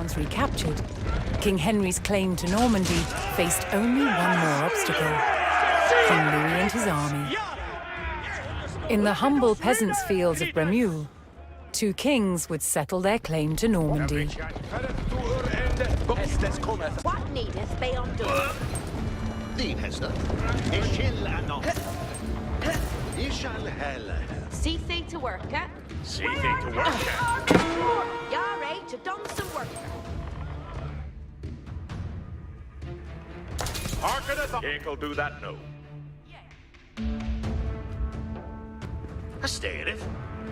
towns recaptured, King Henry's claim to Normandy faced only one more obstacle: King Louis and his army. In the humble peasants' fields of Bremule, two kings would settle their claim to Normandy. What needeth they undo? Din hästar. Ischilla no. Ishal hella. See thee to work, eh? See thee to work, Yare to done some work. Hearken at the... Ye'll do that no. A staireth.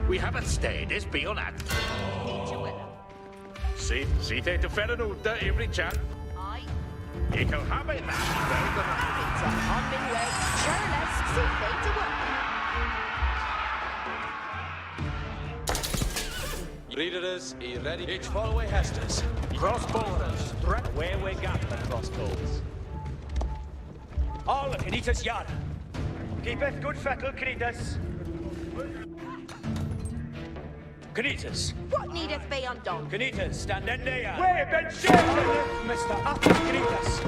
We haven't stayed this be on that. See thee to Ferranuta every chat. Aye. You can have it that. It's a humming way. Sure, let's see thee to work. Readers, are you ready? Each follow Hestus. Crossbowers, where we got the crossbows. All of Canitas yard. Keepeth good fettle, Canitas. Canitas. What needeth they undone? Canitas, stand in there. Where been shit, Mr. Up, Canitas.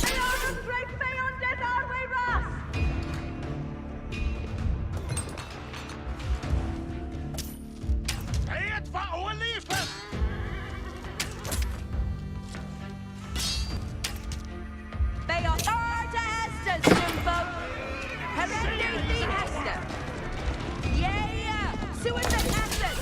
They are the great Feondes, are we, Ross? Hey, it's for all leaflet. They are to Hester, Stumbo. Heredity the Hester. Yeah, suicide Hester.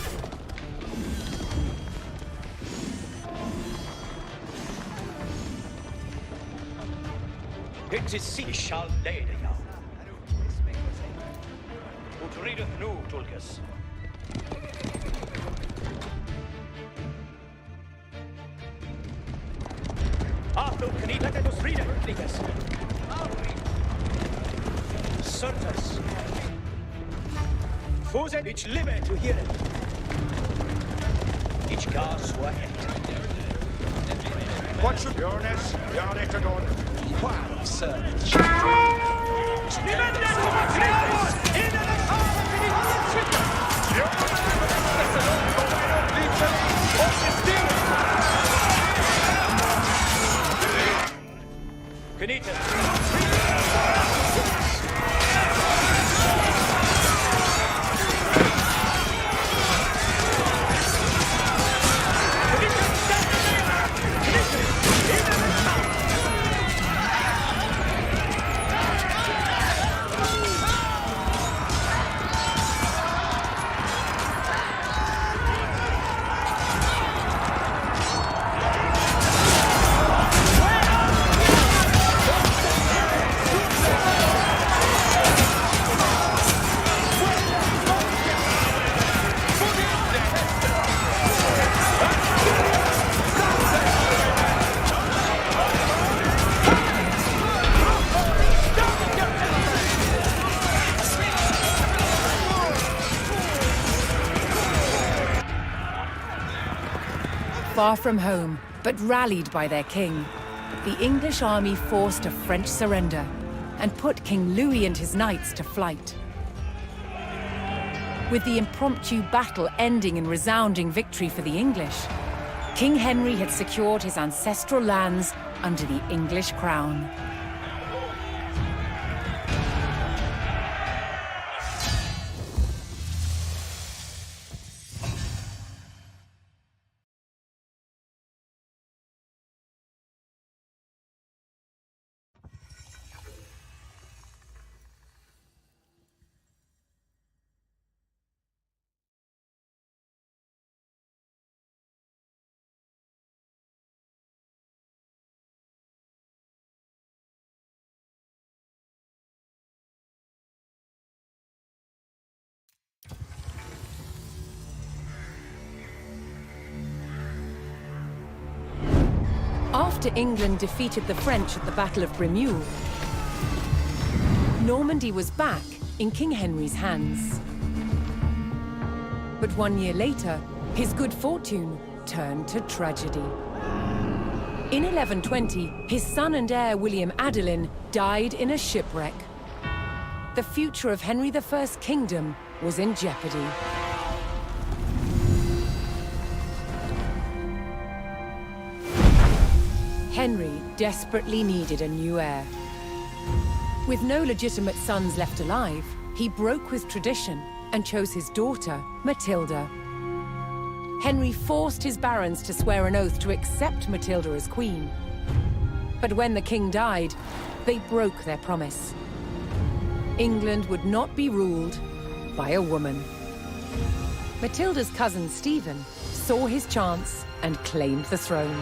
It is sea shall lay the young. Ut readeth nu, Tulkas. Arthur, Canita, let us read it, Tulkas. Certus. Fusen, each live to hear it. Each gas were it. What should Jonas? Janek agon. Wow, sir. Canita. Far from home, but rallied by their king, the English army forced a French surrender and put King Louis and his knights to flight. With the impromptu battle ending in resounding victory for the English, King Henry had secured his ancestral lands under the English crown. After England defeated the French at the Battle of Bremule, Normandy was back in King Henry's hands. But 1 year later, his good fortune turned to tragedy. In 1120, his son and heir William Adelin died in a shipwreck. The future of Henry I's kingdom was in jeopardy. Henry desperately needed a new heir. With no legitimate sons left alive, he broke with tradition and chose his daughter, Matilda. Henry forced his barons to swear an oath to accept Matilda as queen. But when the king died, they broke their promise. England would not be ruled by a woman. Matilda's cousin Stephen saw his chance and claimed the throne.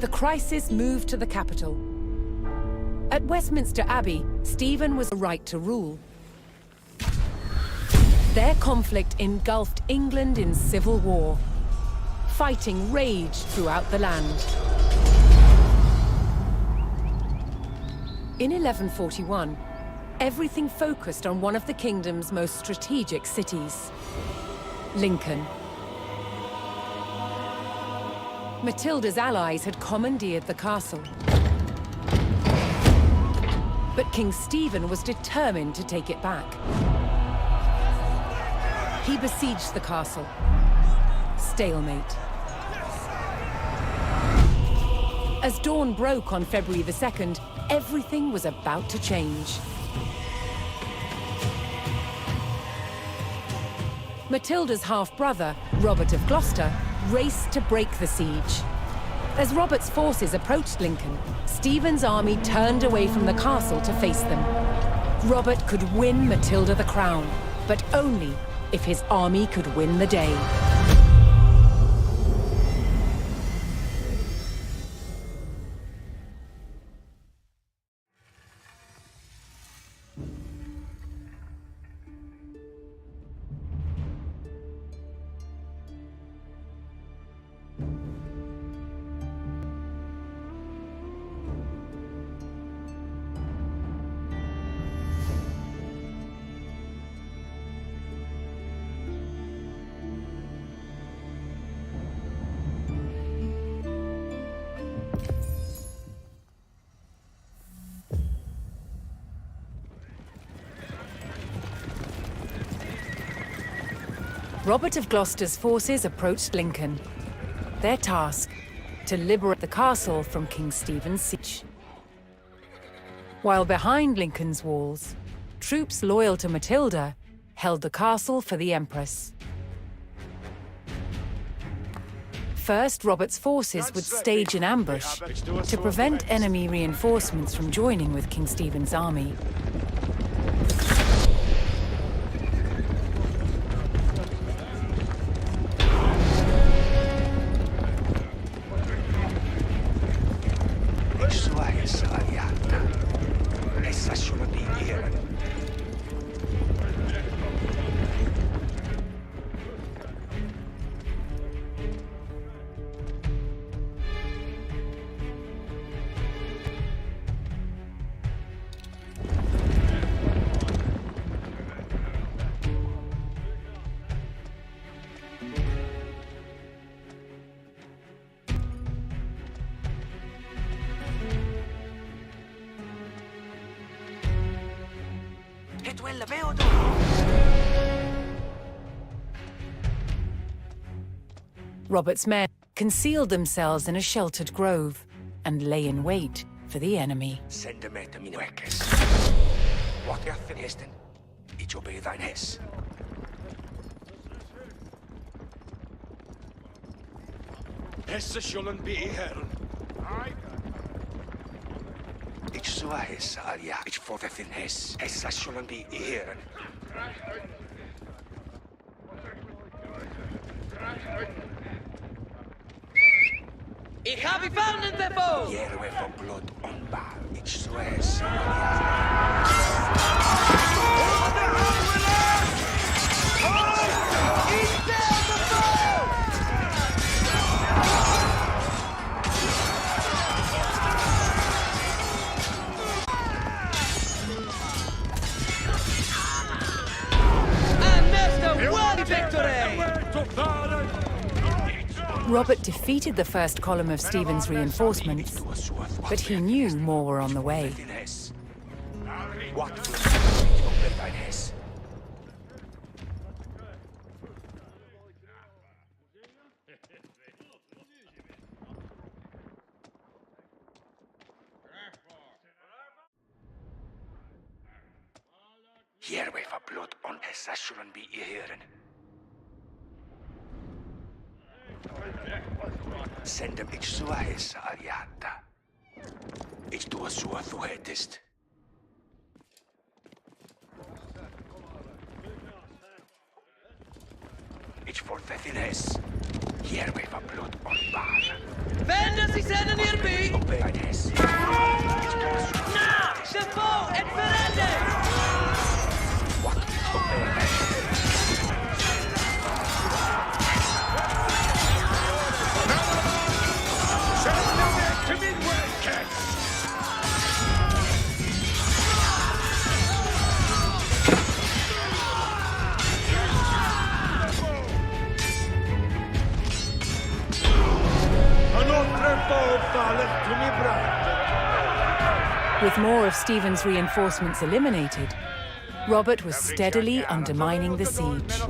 The crisis moved to the capital. At Westminster Abbey, Stephen was the right to rule. Their conflict engulfed England in civil war. Fighting raged throughout the land. In 1141, everything focused on one of the kingdom's most strategic cities, Lincoln. Matilda's allies had commandeered the castle. But King Stephen was determined to take it back. He besieged the castle. Stalemate. As dawn broke on February the 2nd, everything was about to change. Matilda's half-brother, Robert of Gloucester, raced to break the siege. As Robert's forces approached Lincoln, Stephen's army turned away from the castle to face them. Robert could win Matilda the crown, but only if his army could win the day. Robert of Gloucester's forces approached Lincoln. Their task, to liberate the castle from King Stephen's siege. While behind Lincoln's walls, troops loyal to Matilda held the castle for the Empress. First, Robert's forces would stage an ambush to prevent enemy reinforcements from joining with King Stephen's army. Robert's men concealed themselves in a sheltered grove and lay in wait for the enemy. Hesse shullen be herren. Ich sua hess alia, ich fortethin hess. Hessa shullen be herren. Ich habe gefangen, Bebo! Hierwe for blood on bar. Ich sua hess alia. Robert defeated the first column of Stephen's reinforcements, but he knew more were on the way. Hier we van bloed on hessa zullen be heren. Send hem ik sua hessa aliata. Ik doe sua thu hetist. Ik voor in hes. Hier we van bloed on bar. Vender sig sedan ner by! Op bij hes. Na! De foe! Het verandert! Wat op bij hes. With more of Stephen's reinforcements eliminated, Robert was steadily undermining the siege.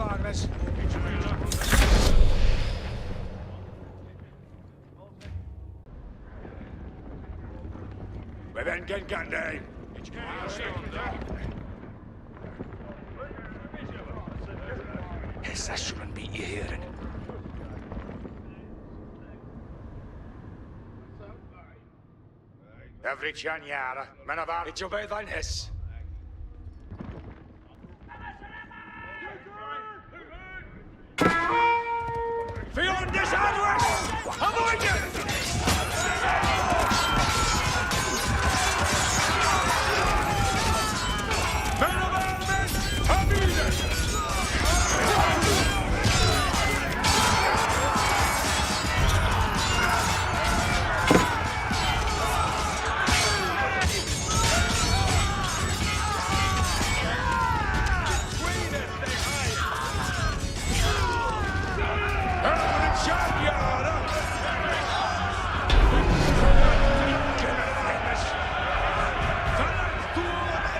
Hessa zullen be heren. Every Janiara, men of our. It's your bed van Hess. Beyond this address! Avoid it! Men of our men, Habides!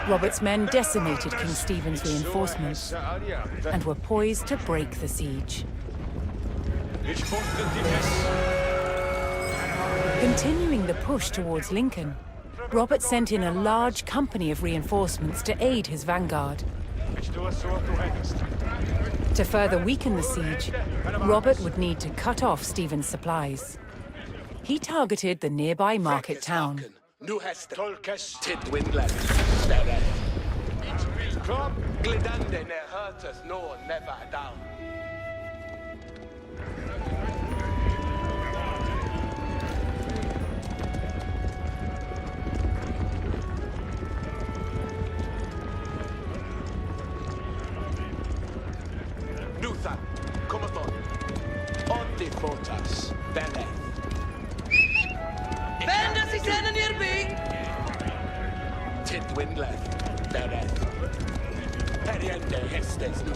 Robert's men decimated King Stephen's reinforcements and were poised to break the siege. Continuing the push towards Lincoln, Robert sent in a large company of reinforcements to aid his vanguard. To further weaken the siege, Robert would need to cut off Stephen's supplies. He targeted the nearby market town. Nu hästen. Tolkes. Tidwindlen. Dere. Klopp. Glidande ne hurteth nor never down. Luther. Cometh on. On the fortas. Bene. Vender sig sedan ner by! Tidwindlen. Dere. Periende hästes nu.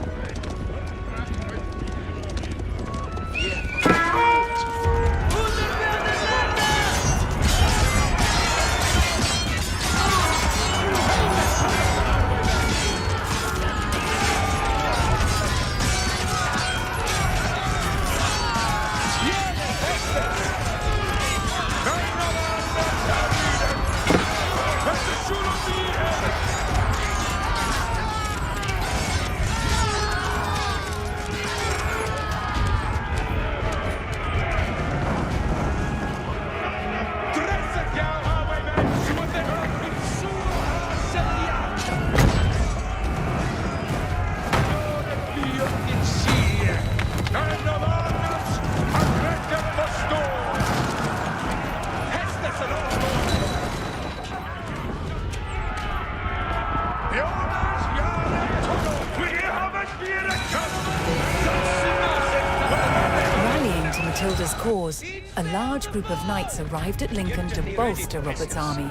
Rallying to Matilda's cause, a large group of knights arrived at Lincoln to bolster Robert's army.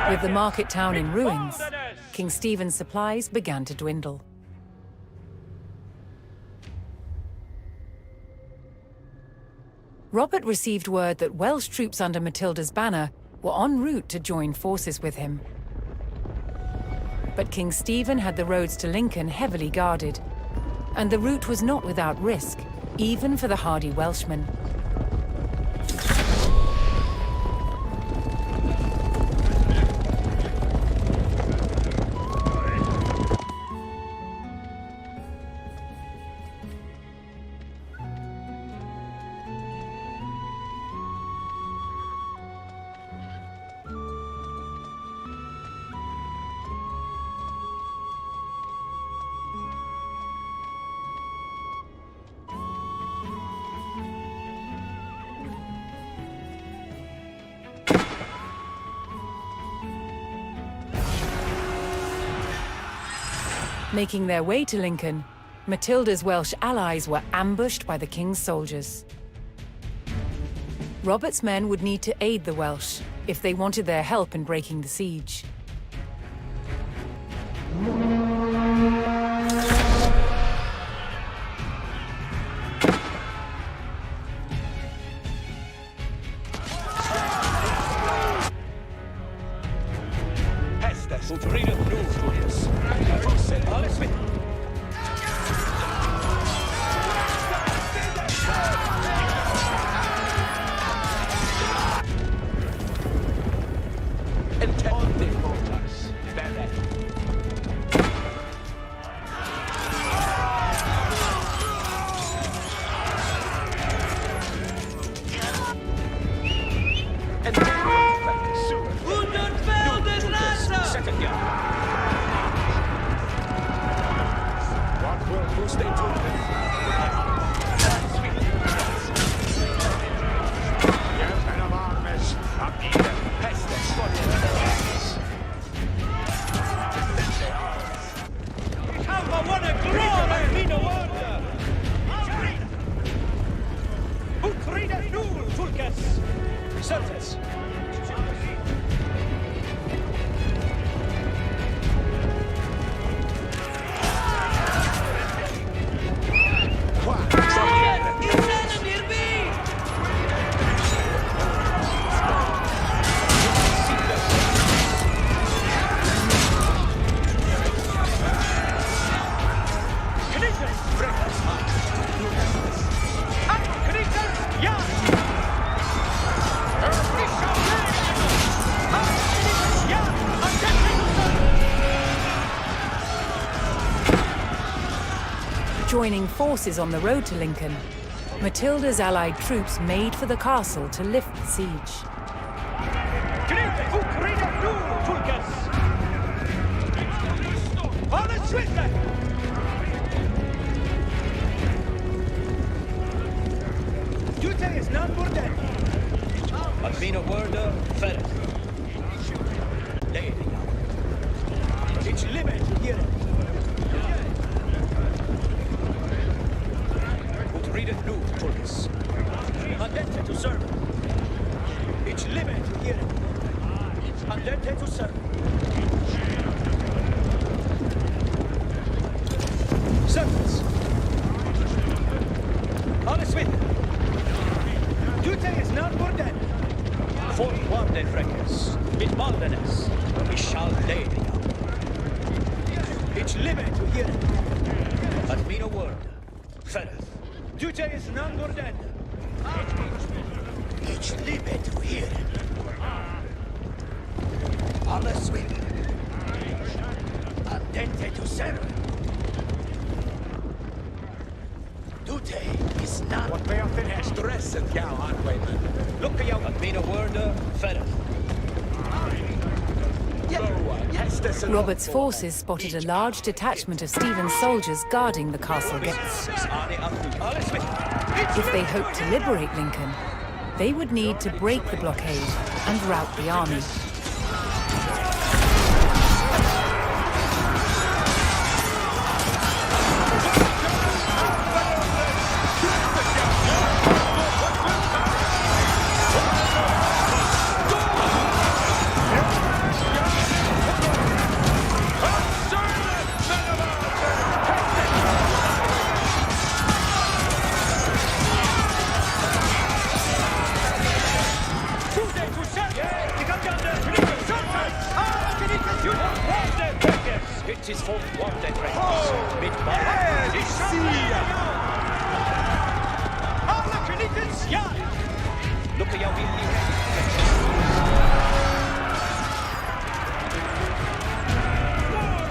With the market town in ruins, King Stephen's supplies began to dwindle. Robert received word that Welsh troops under Matilda's banner were en route to join forces with him. But King Stephen had the roads to Lincoln heavily guarded, and the route was not without risk, even for the hardy Welshmen. Making their way to Lincoln, Matilda's Welsh allies were ambushed by the king's soldiers. Robert's men would need to aid the Welsh if they wanted their help in breaking the siege. Joining forces on the road to Lincoln, Matilda's allied troops made for the castle to lift the siege. Robert's forces spotted a large detachment of Stephen's soldiers guarding the castle gates. If they hoped to liberate Lincoln, they would need to break the blockade and rout the army.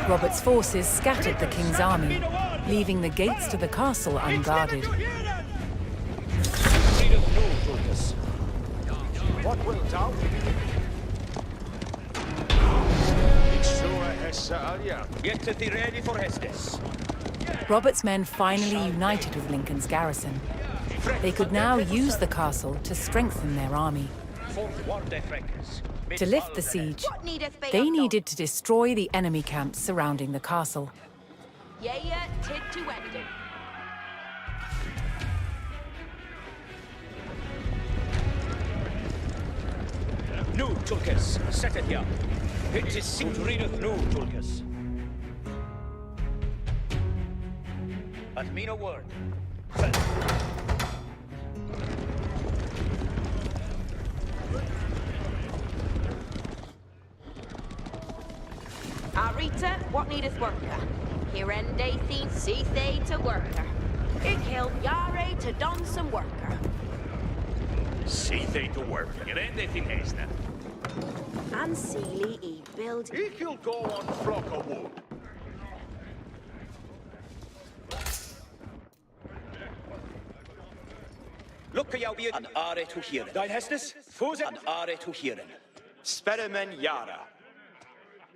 Robert's forces scattered the king's army, leaving the gates to the castle unguarded. What wilt thou? Get thee ready for Hestes. Robert's men finally united with Lincoln's garrison. They could now use the castle to strengthen their army. To lift the siege, they needed to destroy the enemy camps surrounding the castle. Yea, tid to ending. Nu, Tulkas. Set it here. It is seen to readeth nu, Tulkas. But mean a word. Arita, what needeth worker? Hirende thin see they to worker. Ik help Yare to don some worker. See they to work. Get anything hasna. And Seely e build. He'll go on flock of wood. Look a be an are to hear. Dein Hestes, Fuse an are to hear. Sperimen Yara.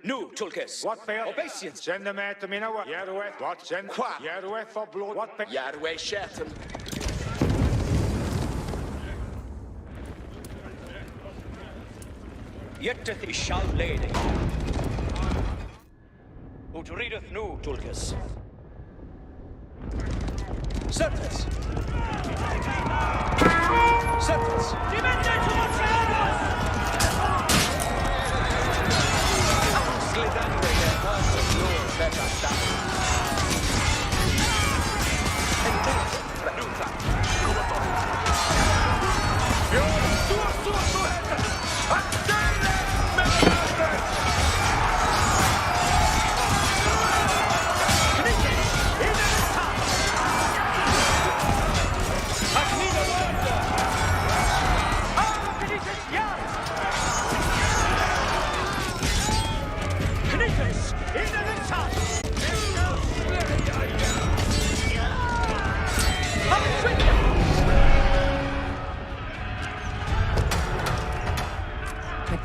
Nu, Tulkas. What fail? Obeisance. Send them out to me now. Yarweth, what? Send Qua. Yarweth for blood. What? Yarwe Shetton. Yetteth is shall lady. Ut readeth nu, Tulkas. Certes. Certes. Glidande der Hörtes nur Wetter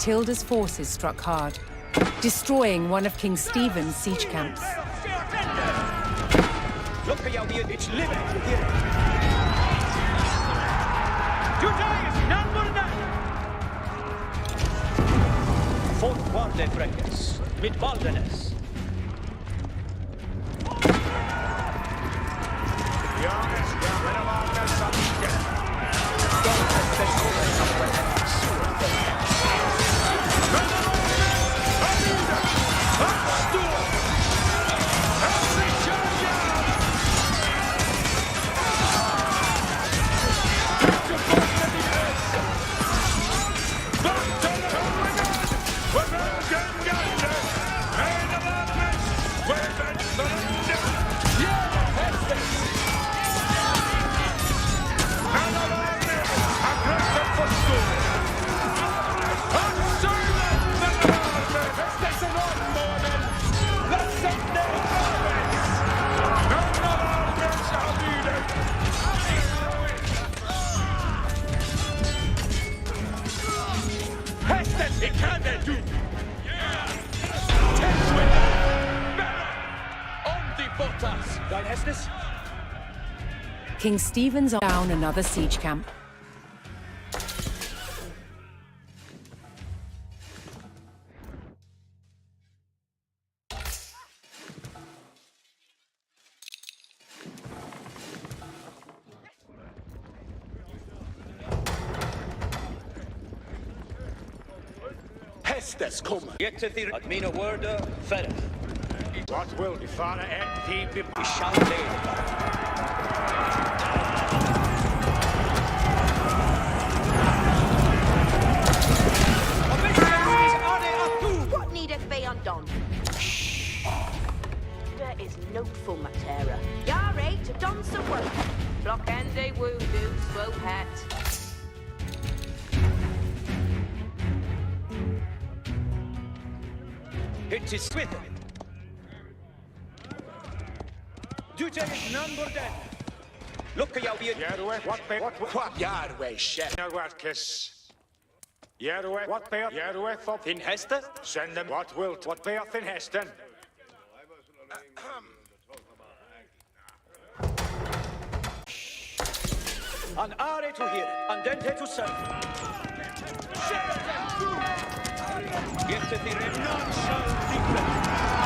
Matilda's forces struck hard, destroying one of King Stephen's siege camps. Look a be it's living here. Fort Guarde Breakers, mit Baldenes. King Stephen's down another siege camp. Hestes kommer. Yetteth at mina word ferret. What will be father and the We shall lay. What needeth be undone? There is no full matera. Yare to don some work. Block ende woundu, swow hat. It is with him. Dute is none more dead. Look a be Yarweth, what? Qua Yarwe Shetton. Yarweth, Yarweth, what fail? Yarweth for in Hester. send them what wilt. What fail in Heston? An are to hear, and then to serve. Yetteth none shall defend.